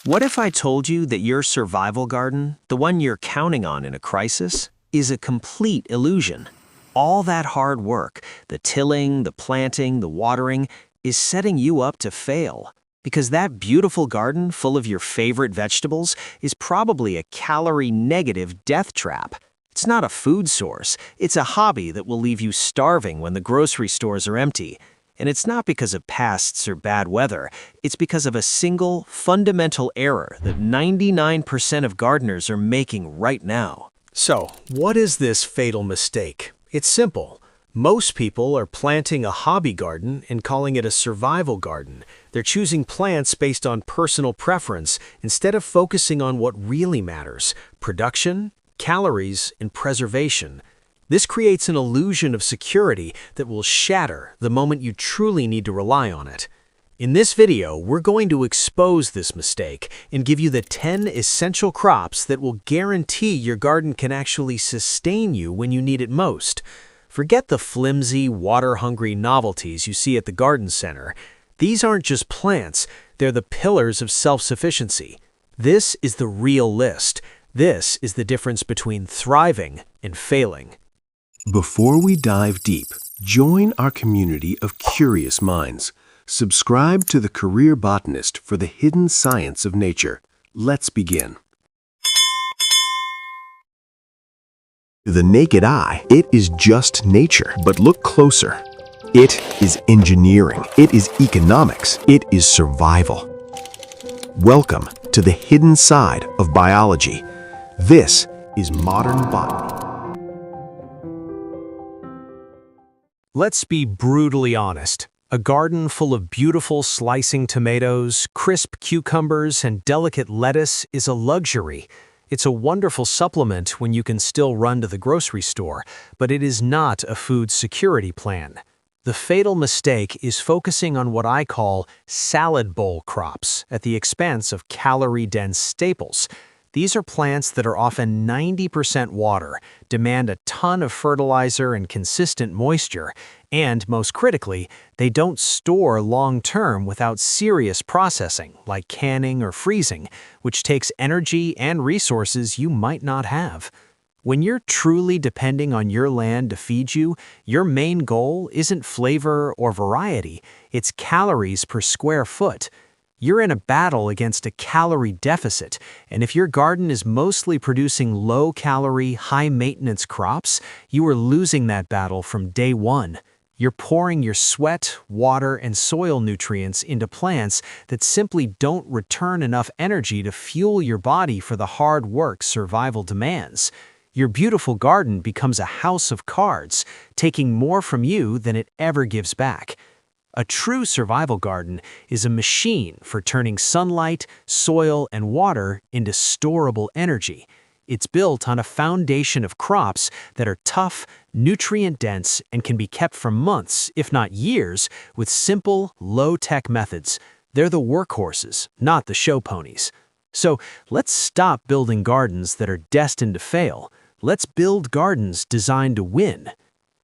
What if I told you that your survival garden, the one you're counting on in a crisis, is a complete illusion? All that hard work, the tilling, the planting, the watering, is setting you up to fail. Because that beautiful garden full of your favorite vegetables is probably a calorie-negative death trap. It's not a food source, it's a hobby that will leave you starving when the grocery stores are empty. And it's not because of pests or bad weather, it's because of a single, fundamental error that 99% of gardeners are making right now. So, what is this fatal mistake? It's simple. Most people are planting a hobby garden and calling it a survival garden. They're choosing plants based on personal preference instead of focusing on what really matters: production, calories, and preservation. This creates an illusion of security that will shatter the moment you truly need to rely on it. In this video, we're going to expose this mistake and give you the 10 essential crops that will guarantee your garden can actually sustain you when you need it most. Forget the flimsy, water-hungry novelties you see at the garden center. These aren't just plants, they're the pillars of self-sufficiency. This is the real list. This is the difference between thriving and failing. Before we dive deep, join our community of curious minds. Subscribe to The Career Botanist for the hidden science of nature. Let's begin. To the naked eye, it is just nature, but look closer. It is engineering, it is economics, it is survival. Welcome to the hidden side of biology. This is modern botany. Let's be brutally honest. A garden full of beautiful slicing tomatoes, crisp cucumbers, and delicate lettuce is a luxury. It's a wonderful supplement when you can still run to the grocery store, but it is not a food security plan. The fatal mistake is focusing on what I call salad bowl crops at the expense of calorie-dense staples. These are plants that are often 90% water, demand a ton of fertilizer and consistent moisture, and, most critically, they don't store long-term without serious processing, like canning or freezing, which takes energy and resources you might not have. When you're truly depending on your land to feed you, your main goal isn't flavor or variety, it's calories per square foot. You're in a battle against a calorie deficit, and if your garden is mostly producing low-calorie, high-maintenance crops, you are losing that battle from day one. You're pouring your sweat, water, and soil nutrients into plants that simply don't return enough energy to fuel your body for the hard work survival demands. Your beautiful garden becomes a house of cards, taking more from you than it ever gives back. A true survival garden is a machine for turning sunlight, soil, and water into storable energy. It's built on a foundation of crops that are tough, nutrient-dense, and can be kept for months, if not years, with simple, low-tech methods. They're the workhorses, not the show ponies. So let's stop building gardens that are destined to fail. Let's build gardens designed to win.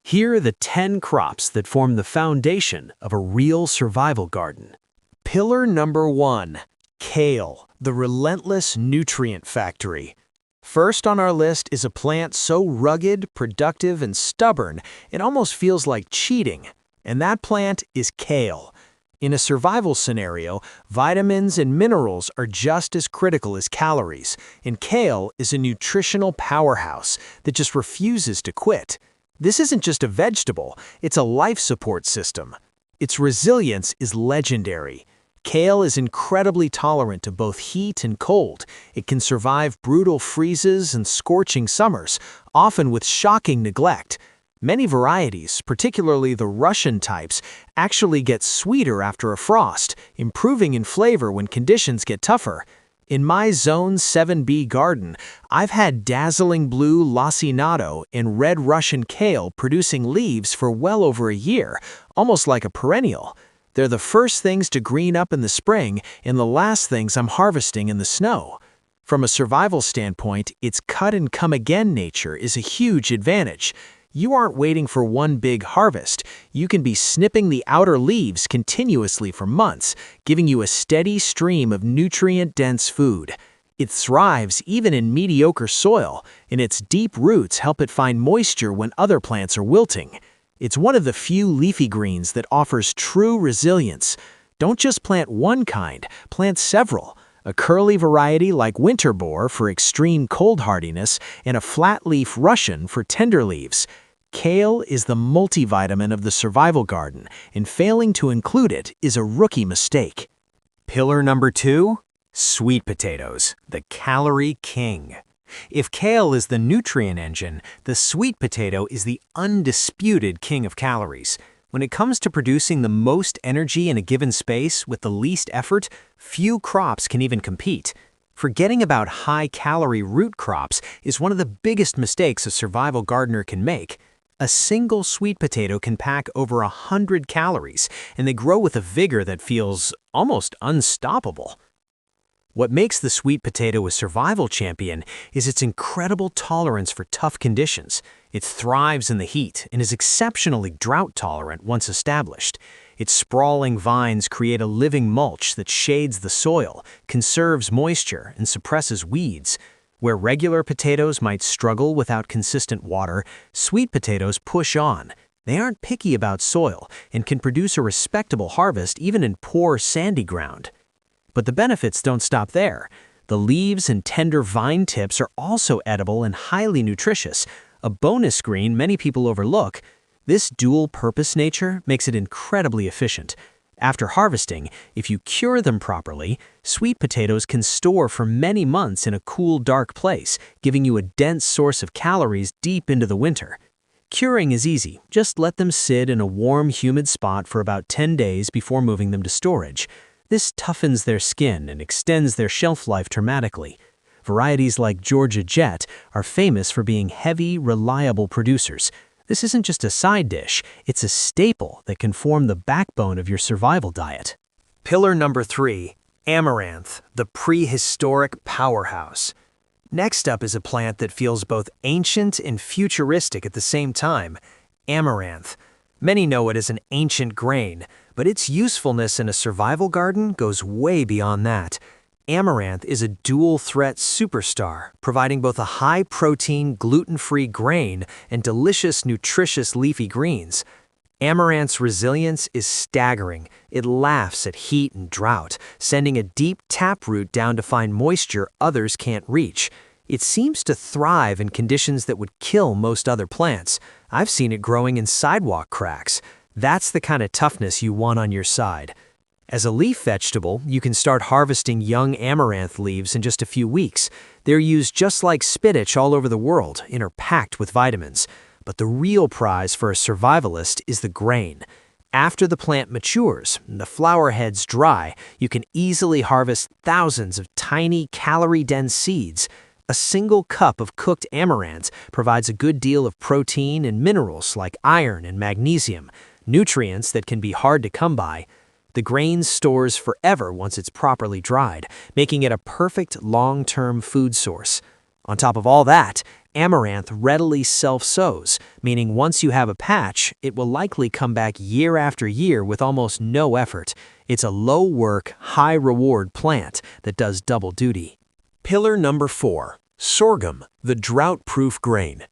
Here are the 10 crops that form the foundation of a real survival garden. Pillar number 1. Kale, the relentless nutrient factory. First on our list is a plant so rugged, productive, and stubborn, it almost feels like cheating. And that plant is kale. In a survival scenario, vitamins and minerals are just as critical as calories, and kale is a nutritional powerhouse that just refuses to quit. This isn't just a vegetable, it's a life support system. Its resilience is legendary. Kale is incredibly tolerant to both heat and cold. It can survive brutal freezes and scorching summers, often with shocking neglect. Many varieties, particularly the Russian types, actually get sweeter after a frost, improving in flavor when conditions get tougher. In my Zone 7B garden, I've had dazzling blue lacinato and red Russian kale producing leaves for well over a year, almost like a perennial. They're the first things to green up in the spring and the last things I'm harvesting in the snow. From a survival standpoint, its cut-and-come-again nature is a huge advantage. You aren't waiting for one big harvest. You can be snipping the outer leaves continuously for months, giving you a steady stream of nutrient-dense food. It thrives even in mediocre soil, and its deep roots help it find moisture when other plants are wilting. It's one of the few leafy greens that offers true resilience. Don't just plant one kind, plant several. A curly variety like winter boar for extreme cold hardiness and a flat-leaf Russian for tender leaves. Kale is the multivitamin of the survival garden, and failing to include it is a rookie mistake. Pillar number 2, sweet potatoes, the calorie king. If kale is the nutrient engine, the sweet potato is the undisputed king of calories. When it comes to producing the most energy in a given space with the least effort, few crops can even compete. Forgetting about high-calorie root crops is one of the biggest mistakes a survival gardener can make. A single sweet potato can pack over 100 calories, and they grow with a vigor that feels almost unstoppable. What makes the sweet potato a survival champion is its incredible tolerance for tough conditions. It thrives in the heat and is exceptionally drought-tolerant once established. Its sprawling vines create a living mulch that shades the soil, conserves moisture, and suppresses weeds. Where regular potatoes might struggle without consistent water, sweet potatoes push on. They aren't picky about soil and can produce a respectable harvest even in poor, sandy ground. But the benefits don't stop there. The leaves and tender vine tips are also edible and highly nutritious, a bonus green many people overlook. This dual-purpose nature makes it incredibly efficient. After harvesting, if you cure them properly, sweet potatoes can store for many months in a cool, dark place, giving you a dense source of calories deep into the winter. Curing is easy. Just let them sit in a warm, humid spot for about 10 days before moving them to storage. This toughens their skin and extends their shelf life dramatically. Varieties like Georgia Jet are famous for being heavy, reliable producers. This isn't just a side dish, it's a staple that can form the backbone of your survival diet. Pillar number 3, amaranth, the prehistoric powerhouse. Next up is a plant that feels both ancient and futuristic at the same time, amaranth. Many know it as an ancient grain, but its usefulness in a survival garden goes way beyond that. Amaranth is a dual-threat superstar, providing both a high-protein, gluten-free grain and delicious, nutritious leafy greens. Amaranth's resilience is staggering. It laughs at heat and drought, sending a deep taproot down to find moisture others can't reach. It seems to thrive in conditions that would kill most other plants. I've seen it growing in sidewalk cracks. That's the kind of toughness you want on your side. As a leaf vegetable, you can start harvesting young amaranth leaves in just a few weeks. They're used just like spinach all over the world and are packed with vitamins. But the real prize for a survivalist is the grain. After the plant matures and the flower heads dry, you can easily harvest thousands of tiny, calorie-dense seeds. A single cup of cooked amaranth provides a good deal of protein and minerals like iron and magnesium, nutrients that can be hard to come by. The grain stores forever once it's properly dried, making it a perfect long-term food source. On top of all that, amaranth readily self-sows, meaning once you have a patch, it will likely come back year after year with almost no effort. It's a low-work, high-reward plant that does double duty. Pillar number 4, sorghum, the drought-proof grain.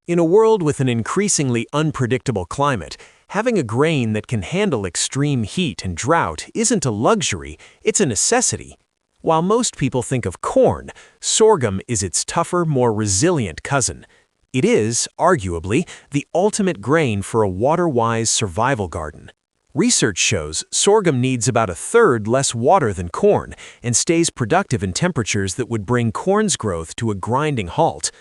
In a world with an increasingly unpredictable climate, having a grain that can handle extreme heat and drought isn't a luxury, it's a necessity. While most people think of corn, sorghum is its tougher, more resilient cousin. It is, arguably, the ultimate grain for a water-wise survival garden. Research shows sorghum needs about a third less water than corn and stays productive in temperatures that would bring corn's growth to a grinding halt.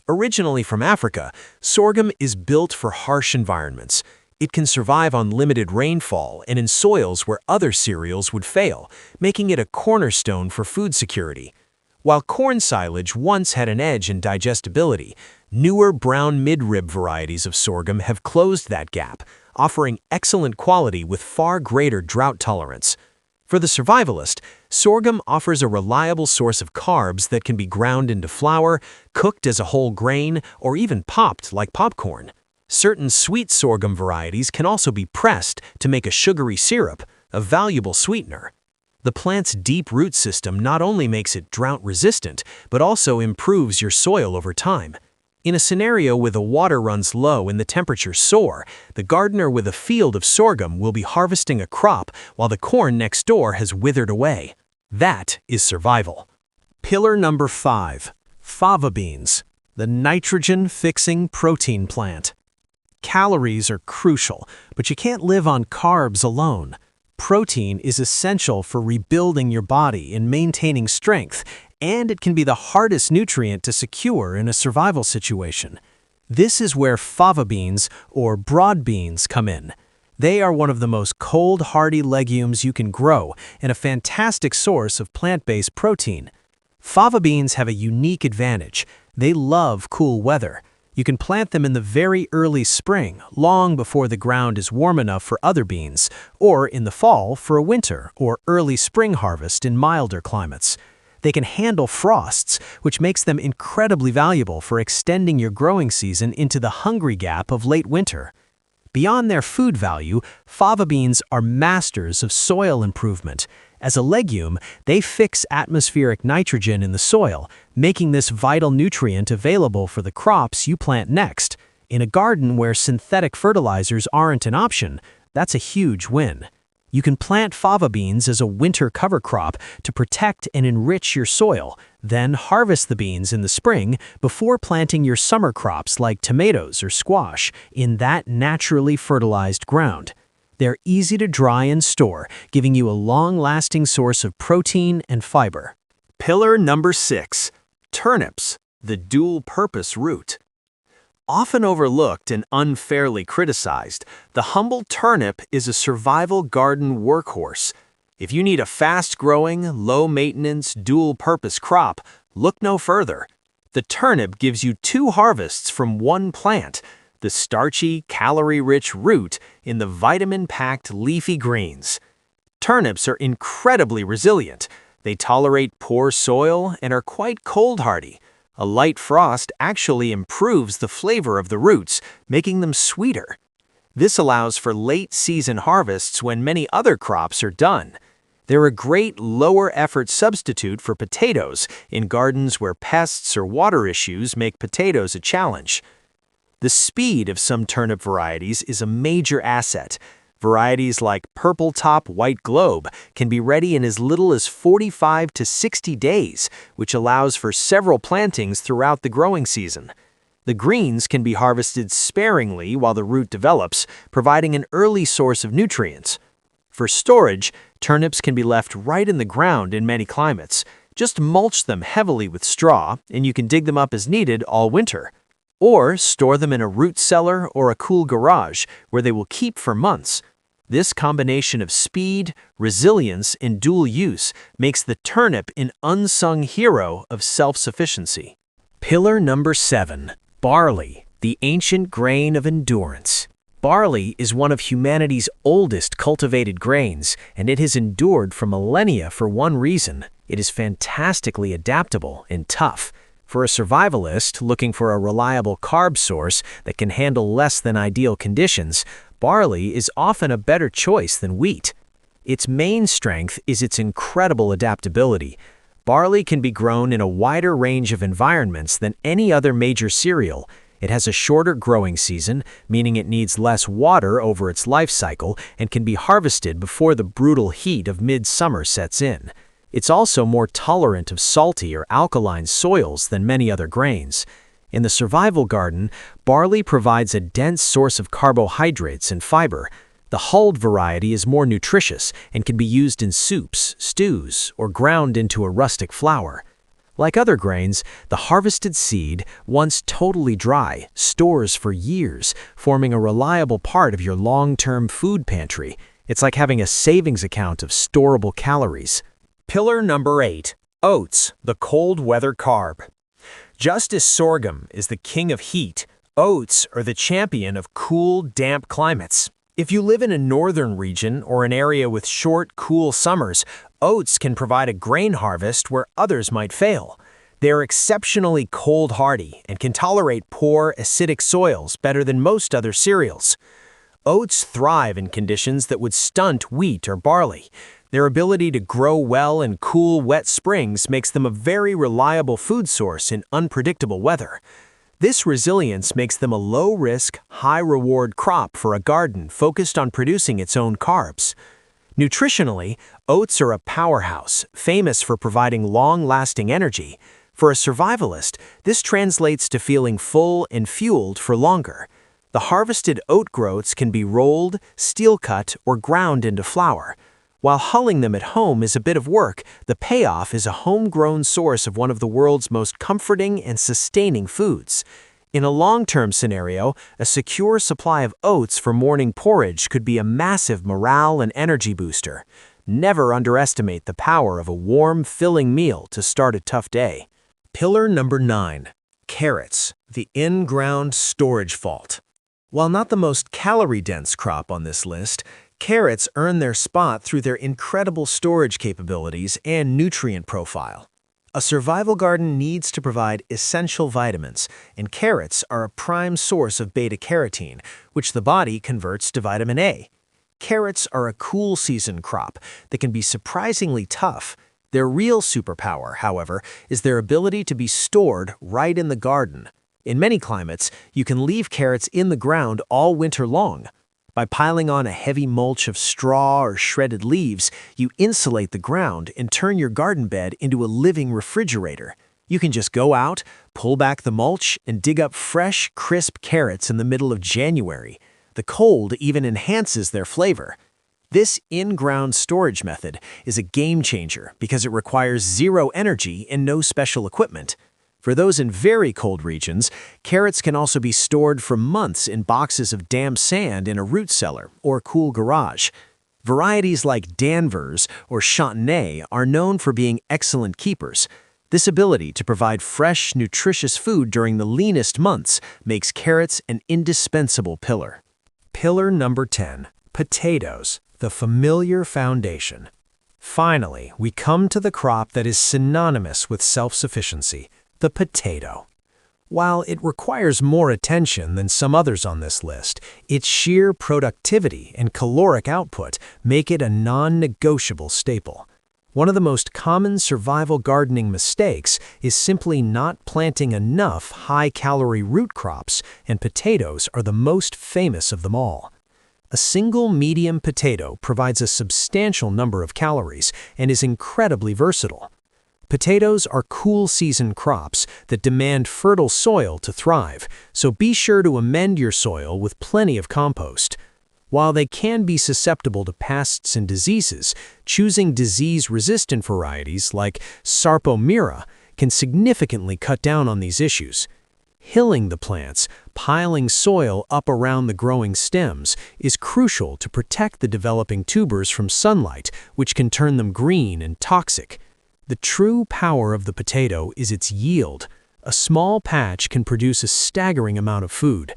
Originally from Africa, sorghum is built for harsh environments. It can survive on limited rainfall and in soils where other cereals would fail, making it a cornerstone for food security. While corn silage once had an edge in digestibility, newer brown midrib varieties of sorghum have closed that gap, offering excellent quality with far greater drought tolerance. For the survivalist, sorghum offers a reliable source of carbs that can be ground into flour, cooked as a whole grain, or even popped like popcorn. Certain sweet sorghum varieties can also be pressed to make a sugary syrup, a valuable sweetener. The plant's deep root system not only makes it drought-resistant, but also improves your soil over time. In a scenario where the water runs low and the temperatures soar, the gardener with a field of sorghum will be harvesting a crop while the corn next door has withered away. That is survival. Pillar number 5. Fava beans, the nitrogen-fixing protein plant. Calories are crucial, but you can't live on carbs alone. Protein is essential for rebuilding your body and maintaining strength, and it can be the hardest nutrient to secure in a survival situation. This is where fava beans, or broad beans, come in. They are one of the most cold, hardy legumes you can grow and a fantastic source of plant-based protein. Fava beans have a unique advantage. They love cool weather. You can plant them in the very early spring, long before the ground is warm enough for other beans, or in the fall for a winter or early spring harvest in milder climates. They can handle frosts, which makes them incredibly valuable for extending your growing season into the hungry gap of late winter. Beyond their food value, fava beans are masters of soil improvement. As a legume, they fix atmospheric nitrogen in the soil, making this vital nutrient available for the crops you plant next. In a garden where synthetic fertilizers aren't an option, that's a huge win. You can plant fava beans as a winter cover crop to protect and enrich your soil, then harvest the beans in the spring before planting your summer crops like tomatoes or squash in that naturally fertilized ground. They're easy to dry and store, giving you a long-lasting source of protein and fiber. Pillar number 6. Turnips, the dual-purpose root. Often overlooked and unfairly criticized, the humble turnip is a survival garden workhorse. If you need a fast-growing, low-maintenance, dual-purpose crop, look no further. The turnip gives you 2 harvests from one plant, the starchy, calorie-rich root in the vitamin-packed leafy greens. Turnips are incredibly resilient. They tolerate poor soil and are quite cold-hardy. A light frost actually improves the flavor of the roots, making them sweeter. This allows for late-season harvests when many other crops are done. They're a great lower-effort substitute for potatoes in gardens where pests or water issues make potatoes a challenge. The speed of some turnip varieties is a major asset. Varieties like Purple Top White Globe can be ready in as little as 45 to 60 days, which allows for several plantings throughout the growing season. The greens can be harvested sparingly while the root develops, providing an early source of nutrients. For storage, turnips can be left right in the ground in many climates. Just mulch them heavily with straw, and you can dig them up as needed all winter. Or store them in a root cellar or a cool garage where they will keep for months. This combination of speed, resilience, and dual use makes the turnip an unsung hero of self-sufficiency. Pillar number 7. Barley, the ancient grain of endurance. Barley is one of humanity's oldest cultivated grains, and it has endured for millennia for one reason: it is fantastically adaptable and tough. For a survivalist looking for a reliable carb source that can handle less than ideal conditions, barley is often a better choice than wheat. Its main strength is its incredible adaptability. Barley can be grown in a wider range of environments than any other major cereal. It has a shorter growing season, meaning it needs less water over its life cycle and can be harvested before the brutal heat of midsummer sets in. It's also more tolerant of salty or alkaline soils than many other grains. In the survival garden, barley provides a dense source of carbohydrates and fiber. The hulled variety is more nutritious and can be used in soups, stews, or ground into a rustic flour. Like other grains, the harvested seed, once totally dry, stores for years, forming a reliable part of your long-term food pantry. It's like having a savings account of storable calories. Pillar number 8. Oats, the cold weather carb. Just as sorghum is the king of heat, oats are the champion of cool, damp climates. If you live in a northern region or an area with short, cool summers, oats can provide a grain harvest where others might fail. They're exceptionally cold-hardy and can tolerate poor, acidic soils better than most other cereals. Oats thrive in conditions that would stunt wheat or barley. Their ability to grow well in cool, wet springs makes them a very reliable food source in unpredictable weather. This resilience makes them a low-risk, high-reward crop for a garden focused on producing its own carbs. Nutritionally, oats are a powerhouse, famous for providing long-lasting energy. For a survivalist, this translates to feeling full and fueled for longer. The harvested oat groats can be rolled, steel-cut, or ground into flour. While hulling them at home is a bit of work, the payoff is a homegrown source of one of the world's most comforting and sustaining foods. In a long-term scenario, a secure supply of oats for morning porridge could be a massive morale and energy booster. Never underestimate the power of a warm, filling meal to start a tough day. Pillar number 9. Carrots, the in-ground storage vault. While not the most calorie-dense crop on this list, carrots earn their spot through their incredible storage capabilities and nutrient profile. A survival garden needs to provide essential vitamins, and carrots are a prime source of beta-carotene, which the body converts to vitamin A. Carrots are a cool season crop that can be surprisingly tough. Their real superpower, however, is their ability to be stored right in the garden. In many climates, you can leave carrots in the ground all winter long. By piling on a heavy mulch of straw or shredded leaves, you insulate the ground and turn your garden bed into a living refrigerator. You can just go out, pull back the mulch, and dig up fresh, crisp carrots in the middle of January. The cold even enhances their flavor. This in-ground storage method is a game changer because it requires zero energy and no special equipment. For those in very cold regions, carrots can also be stored for months in boxes of damp sand in a root cellar or cool garage. Varieties like Danvers or Chantenay are known for being excellent keepers. This ability to provide fresh, nutritious food during the leanest months makes carrots an indispensable pillar. Pillar number 10. Potatoes, the familiar foundation. Finally, we come to the crop that is synonymous with self-sufficiency. The potato. While it requires more attention than some others on this list, its sheer productivity and caloric output make it a non-negotiable staple. One of the most common survival gardening mistakes is simply not planting enough high-calorie root crops, and potatoes are the most famous of them all. A single medium potato provides a substantial number of calories and is incredibly versatile. Potatoes are cool season crops that demand fertile soil to thrive, so be sure to amend your soil with plenty of compost. While they can be susceptible to pests and diseases, choosing disease-resistant varieties like Sarpomira can significantly cut down on these issues. Hilling the plants, piling soil up around the growing stems, is crucial to protect the developing tubers from sunlight, which can turn them green and toxic. The true power of the potato is its yield. A small patch can produce a staggering amount of food.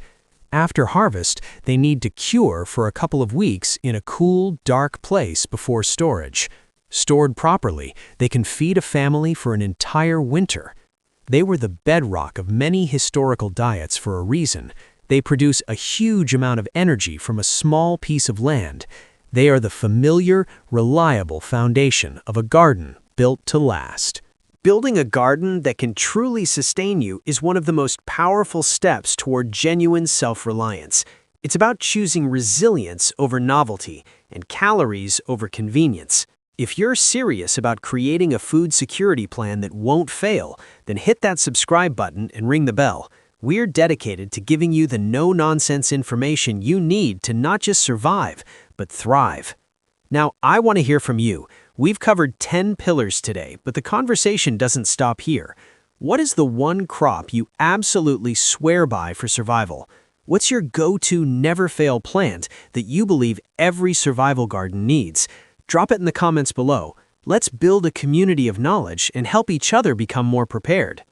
After harvest, they need to cure for a couple of weeks in a cool, dark place before storage. Stored properly, they can feed a family for an entire winter. They were the bedrock of many historical diets for a reason. They produce a huge amount of energy from a small piece of land. They are the familiar, reliable foundation of a garden built to last. Building a garden that can truly sustain you is one of the most powerful steps toward genuine self-reliance. It's about choosing resilience over novelty and calories over convenience. If you're serious about creating a food security plan that won't fail, then hit that subscribe button and ring the bell. We're dedicated to giving you the no-nonsense information you need to not just survive, but thrive. Now, I want to hear from you. We've covered 10 pillars today, but the conversation doesn't stop here. What is the one crop you absolutely swear by for survival? What's your go-to never-fail plant that you believe every survival garden needs? Drop it in the comments below. Let's build a community of knowledge and help each other become more prepared.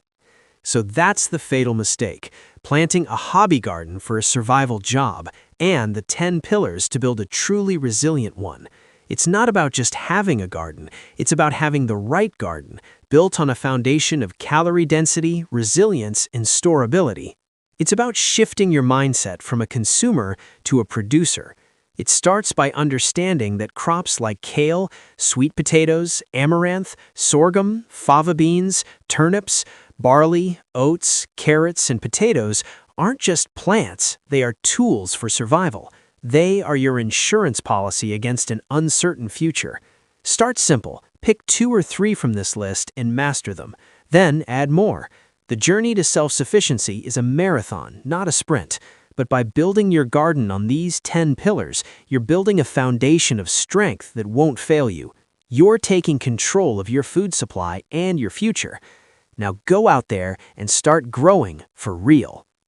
So that's the fatal mistake, planting a hobby garden for a survival job, and the 10 pillars to build a truly resilient one. It's not about just having a garden, it's about having the right garden, built on a foundation of calorie density, resilience, and storability. It's about shifting your mindset from a consumer to a producer. It starts by understanding that crops like kale, sweet potatoes, amaranth, sorghum, fava beans, turnips, barley, oats, carrots, and potatoes aren't just plants, they are tools for survival. They are your insurance policy against an uncertain future. Start simple, pick 2 or 3 from this list and master them. Then add more. The journey to self-sufficiency is a marathon, not a sprint. But by building your garden on these 10 pillars, you're building a foundation of strength that won't fail you. You're taking control of your food supply and your future. Now go out there and start growing for real.